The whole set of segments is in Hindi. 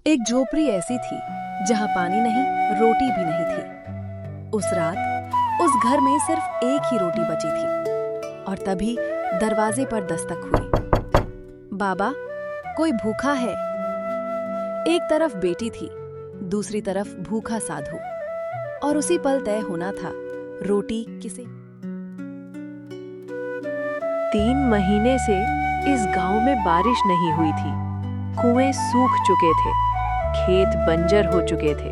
एक झोपड़ी ऐसी थी जहां पानी नहीं, रोटी भी नहीं थी। उस रात उस घर में सिर्फ एक ही रोटी बची थी और तभी दरवाजे पर दस्तक हुई। बाबा, कोई भूखा है। एक तरफ बेटी थी, दूसरी तरफ भूखा साधु, और उसी पल तय होना था रोटी किसे। 3 महीने से इस गांव में बारिश नहीं हुई थी। कुएं सूख चुके थे, खेत बंजर हो चुके थे।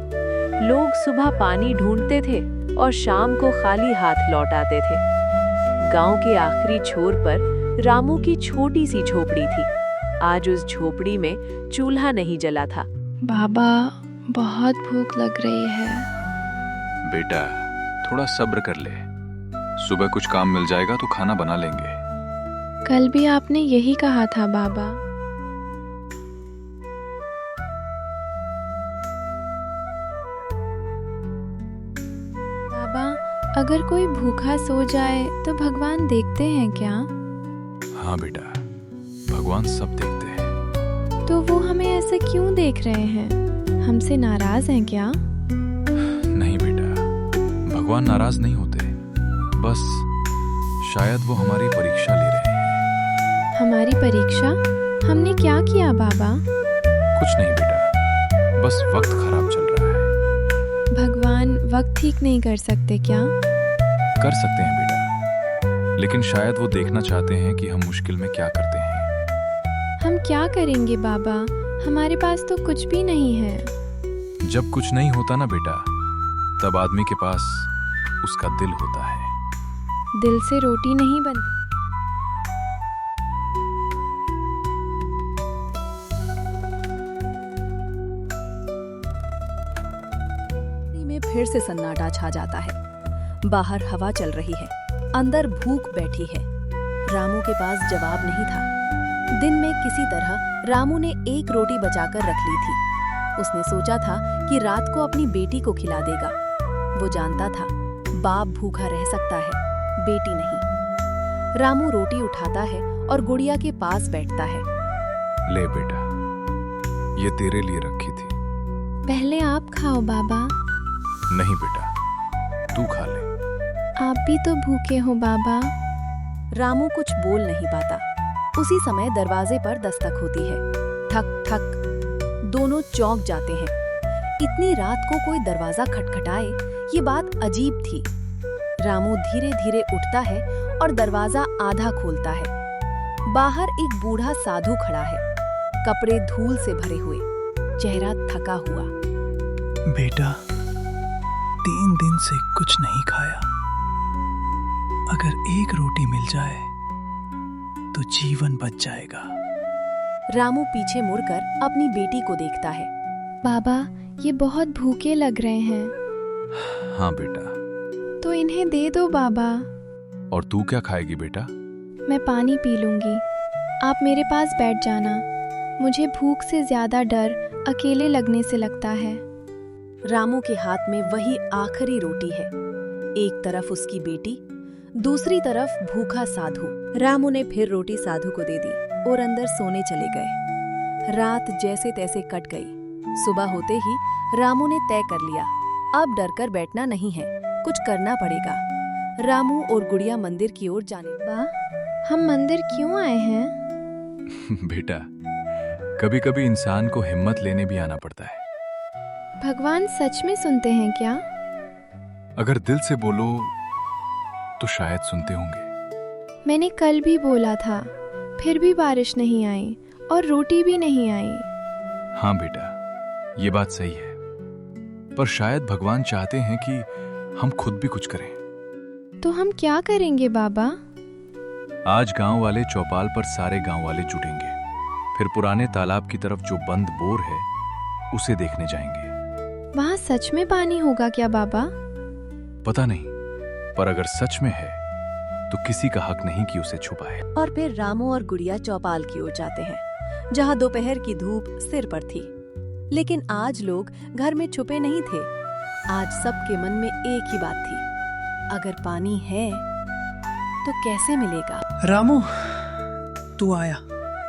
लोग सुबह पानी ढूंढते थे और शाम को खाली हाथ लौट आते थे। गांव के आखिरी छोर पर रामू की छोटी सी झोपड़ी थी। आज उस झोपड़ी में चूल्हा नहीं जला था। बाबा, बहुत भूख लग रही है। बेटा, थोड़ा सब्र कर ले। सुबह कुछ काम मिल जाएगा तो खाना बना लेंगे। कल भी आपने यही कहा था बाबा। बाबा, अगर कोई भूखा सो जाए तो भगवान देखते हैं क्या? हाँ बेटा, भगवान सब देखते हैं। तो वो हमें ऐसे क्यों देख रहे हैं? हमसे नाराज हैं क्या? नहीं बेटा, भगवान नाराज नहीं होते। बस शायद वो हमारी परीक्षा ले रहे हैं। हमारी परीक्षा? हमने क्या किया बाबा? कुछ नहीं बेटा, बस वक्त खराब चल रहा है। भगवान वक्त ठीक नहीं कर सकते क्या? कर सकते हैं बेटा, लेकिन शायद वो देखना चाहते हैं कि हम मुश्किल में क्या करते हैं। हम क्या करेंगे बाबा? हमारे पास तो कुछ भी नहीं है। जब कुछ नहीं होता ना बेटा, तब आदमी के पास उसका दिल होता है। दिल से रोटी नहीं बनती। में फिर से सन्नाटा छा जाता है। बाहर हवा चल रही है, अंदर भूख बैठी है। रामू के पास जवाब नहीं था। दिन में किसी तरह रामू ने एक रोटी बचाकर रख ली थी। उसने सोचा था कि रात को अपनी बेटी को खिला देगा। वो जानता था बाप भूखा रह सकता है, बेटी नहीं। रामू रोटी उठाता है और गुड़िया के पास बैठता है। ले बेटा, ये तेरे लिए रखी थी। पहले आप खाओ बाबा। नहीं बेटा, तू खा ले। आप भी तो भूखे हो बाबा। रामू कुछ बोल नहीं पाता। उसी समय दरवाजे पर दस्तक होती है। ठक ठक। दोनों चौंक जाते हैं। इतनी रात को कोई दरवाजा खटखटाए, ये बात अजीब थी। रामू धीरे धीरे उठता है और दरवाजा आधा खोलता है। बाहर एक बूढ़ा साधु खड़ा है, कपड़े धूल से भरे हुए, चेहरा थका हुआ। बेटा, 3 दिन से कुछ नहीं खाया। अगर एक रोटी मिल जाए तो जीवन बच जाएगा। रामू पीछे मुड़कर अपनी बेटी को देखता है। बाबा, ये बहुत भूखे लग रहे हैं। हाँ बेटा। तो इन्हें दे दो बाबा। और तू क्या खाएगी बेटा? मैं पानी पी लूंगी। आप मेरे पास बैठ जाना। मुझे भूख से ज्यादा डर अकेले लगने से लगता है। रामू के हाथ में वही आखिरी रोटी है। एक तरफ उसकी बेटी, दूसरी तरफ भूखा साधु। रामू ने फिर रोटी साधु को दे दी और अंदर सोने चले गए। रात जैसे तैसे कट गई। सुबह होते ही रामू ने तय कर लिया, अब डरकर बैठना नहीं है, कुछ करना पड़ेगा। रामू और गुड़िया मंदिर की ओर जाने। हम मंदिर क्यों आए हैं? बेटा, कभी कभी इंसान को हिम्मत लेने भी आना पड़ता है। भगवान सच में सुनते हैं क्या? अगर दिल से बोलो तो शायद सुनते होंगे। मैंने कल भी बोला था, फिर भी बारिश नहीं आई और रोटी भी नहीं आई। हाँ बेटा, ये बात सही है, पर शायद भगवान चाहते हैं कि हम खुद भी कुछ करें। तो हम क्या करेंगे बाबा? आज गांव वाले चौपाल पर सारे गांव वाले जुटेंगे। फिर पुराने तालाब की तरफ जो बंद बोर है, उसे देखने जाएंगे। वहाँ सच में पानी होगा क्या बाबा? पता नहीं, पर अगर सच में है तो किसी का हक नहीं कि उसे छुपाए। और फिर रामू और गुड़िया चौपाल की ओर जाते हैं, जहाँ दोपहर की धूप सिर पर थी। लेकिन आज लोग घर में छुपे नहीं थे। आज सबके मन में एक ही बात थी, अगर पानी है तो कैसे मिलेगा? रामू, तू आया,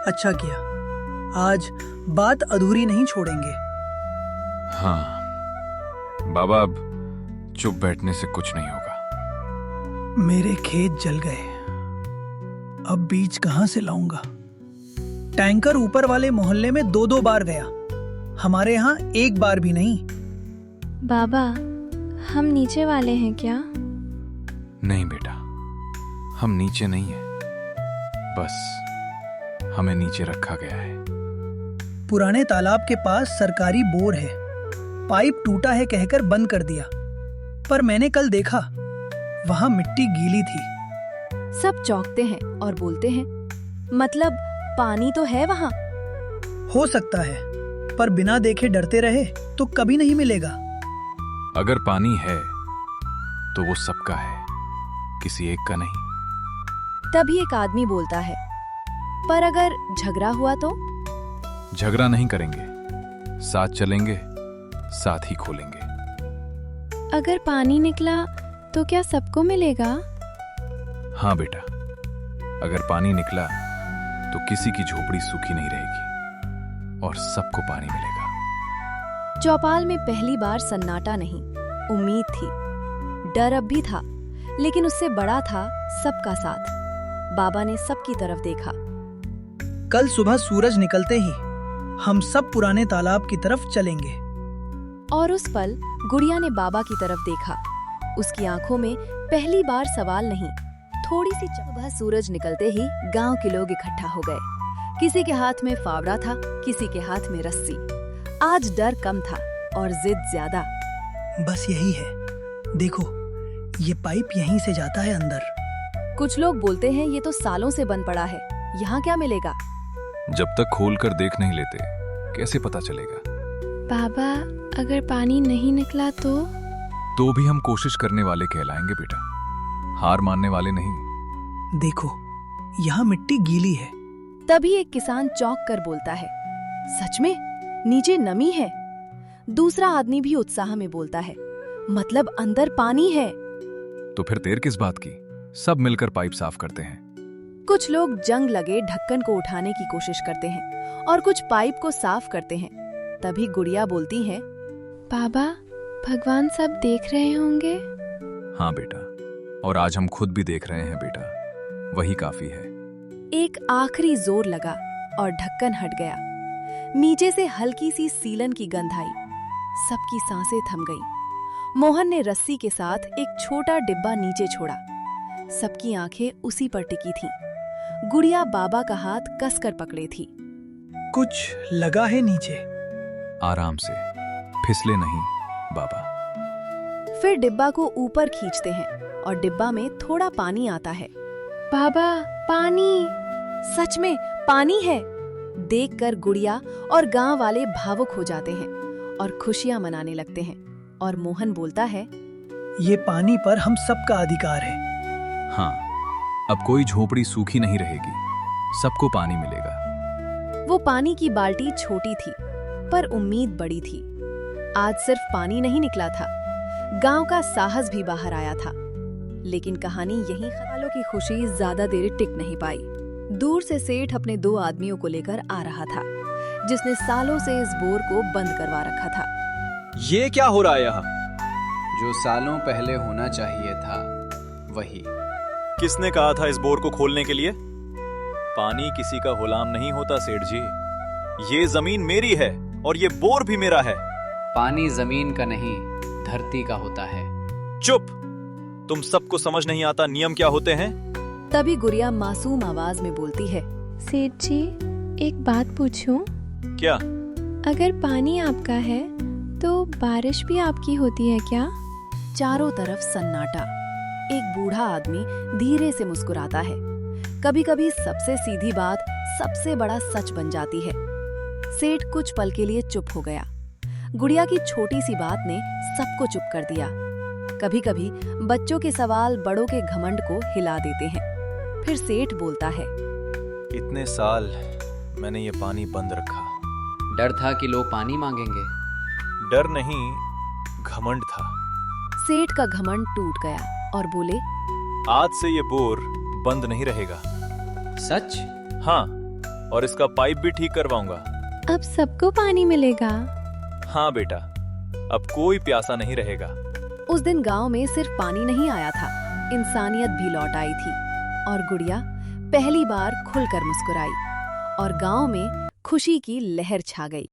अच्छा किया। आज बात अधूरी नहीं छोड़ेंगे। हाँ बाबा, अब चुप बैठने से कुछ नहीं होगा। मेरे खेत जल गए, अब बीज कहां से लाऊंगा? टैंकर ऊपर वाले मोहल्ले में 2-2 बार गया, हमारे यहाँ एक बार भी नहीं। बाबा, हम नीचे वाले हैं क्या? नहीं बेटा, हम नीचे नहीं हैं, बस हमें नीचे रखा गया है। पुराने तालाब के पास सरकारी बोर है, पाइप टूटा है कहकर बंद कर दिया, पर मैंने कल देखा वहां मिट्टी गीली थी। सब चौंकते हैं और बोलते हैं, मतलब पानी तो है वहां? हो सकता है, पर बिना देखे डरते रहे तो कभी नहीं मिलेगा। अगर पानी है तो वो सबका है, किसी एक का नहीं। तभी एक आदमी बोलता है, पर अगर झगड़ा हुआ तो? झगड़ा नहीं करेंगे, साथ चलेंगे, साथ ही खोलेंगे। अगर पानी निकला तो क्या सबको मिलेगा? हाँ बेटा, अगर पानी निकला तो किसी की झोपड़ी सूखी नहीं रहेगी और सबको पानी मिलेगा। चौपाल में पहली बार सन्नाटा नहीं, उम्मीद थी। डर अब भी था, लेकिन उससे बड़ा था सबका साथ। बाबा ने सबकी तरफ देखा। कल सुबह सूरज निकलते ही हम सब पुराने तालाब की तरफ चलेंगे। और उस पल गुड़िया ने बाबा की तरफ देखा। उसकी आंखों में पहली बार सवाल नहीं, थोड़ी सी सुबह सूरज निकलते ही गांव के लोग इकट्ठा हो गए। किसी के हाथ में फावड़ा था, किसी के हाथ में रस्सी। आज डर कम था और जिद ज्यादा। बस यही है, देखो ये पाइप यहीं से जाता है अंदर। कुछ लोग बोलते हैं ये तो सालों से बंद पड़ा है, यहाँ क्या मिलेगा? जब तक खोल कर देख नहीं लेते कैसे पता चलेगा? बाबा, अगर पानी नहीं निकला तो भी हम कोशिश करने वाले कहलाएंगे बेटा, हार मानने वाले नहीं। देखो यहाँ मिट्टी गीली है। तभी एक किसान चौंक कर बोलता है, सच में नीचे नमी है। दूसरा आदमी भी उत्साह में बोलता है, मतलब अंदर पानी है। तो फिर देर किस बात की, सब मिलकर पाइप साफ करते हैं। कुछ लोग जंग लगे ढक्कन को उठाने की कोशिश करते हैं और कुछ पाइप को साफ करते हैं। तभी गुड़िया बोलती है, बाबा, भगवान सब देख रहे होंगे। हाँ बेटा, और आज हम खुद भी देख रहे हैं बेटा, वही काफी है। एक आखिरी जोर लगा और ढक्कन हट गया। नीचे से हल्की सी सीलन की गंध आई। सबकी सांसें थम गईं। मोहन ने रस्सी के साथ एक छोटा डिब्बा नीचे छोड़ा। सबकी आंखें उसी पर टिकी थीं। गुड़िया बाबा का हाथ कसकर पकड़े थी। कुछ लगा है नीचे? आराम से, फिसले नहीं बाबा। फिर डिब्बा को ऊपर खींचते हैं और डिब्बा में थोड़ा पानी आता है। बाबा, पानी! सच में पानी है। देखकर गुड़िया और गांव वाले भावुक हो जाते हैं और खुशियां मनाने लगते हैं। और मोहन बोलता है, ये पानी पर हम सबका अधिकार है। हाँ, अब कोई झोपड़ी सूखी नहीं रहेगी, सबको पानी मिलेगा। वो पानी की बाल्टी छोटी थी, पर उम्मीद बड़ी थी। आज सिर्फ पानी नहीं निकला था, गांव का साहस भी बाहर आया था। लेकिन कहानी यहीं खयालों की खुशी ज्यादा देर टिक नहीं पाई। दूर से सेठ अपने 2 आदमियों को लेकर आ रहा था, जिसने सालों से इस बोर को बंद करवा रखा था। ये क्या हो रहा है यहाँ? जो सालों पहले होना चाहिए था वही। किसने कहा था इस बोर को खोलने के लिए? पानी किसी का गुलाम नहीं होता सेठ जी। ये जमीन मेरी है और ये बोर भी मेरा है। पानी जमीन का नहीं, धरती का होता है। चुप! तुम सबको समझ नहीं आता नियम क्या होते हैं? तभी गुड़िया मासूम आवाज में बोलती है, सेठ जी, एक बात पूछूं? क्या? अगर पानी आपका है तो बारिश भी आपकी होती है क्या? चारों तरफ सन्नाटा। एक बूढ़ा आदमी धीरे से मुस्कुराता है। कभी कभी सबसे सीधी बात सबसे बड़ा सच बन जाती है। सेठ कुछ पल के लिए चुप हो गया। गुड़िया की छोटी सी बात ने सबको चुप कर दिया। कभी कभी बच्चों के सवाल बड़ों के घमंड को हिला देते हैं। फिर सेठ बोलता है, इतने साल मैंने ये पानी बंद रखा। डर था कि लोग पानी मांगेंगे। डर नहीं, घमंड था। सेठ का घमंड टूट गया और बोले, आज से ये बोर बंद नहीं रहेगा। सच? हाँ, और इसका पाइप भी ठीक करवाऊंगा। अब सबको पानी मिलेगा। हाँ बेटा, अब कोई प्यासा नहीं रहेगा। उस दिन गांव में सिर्फ पानी नहीं आया था, इंसानियत भी लौट आई थी और गुड़िया पहली बार खुलकर मुस्कुराई और गांव में खुशी की लहर छा गई।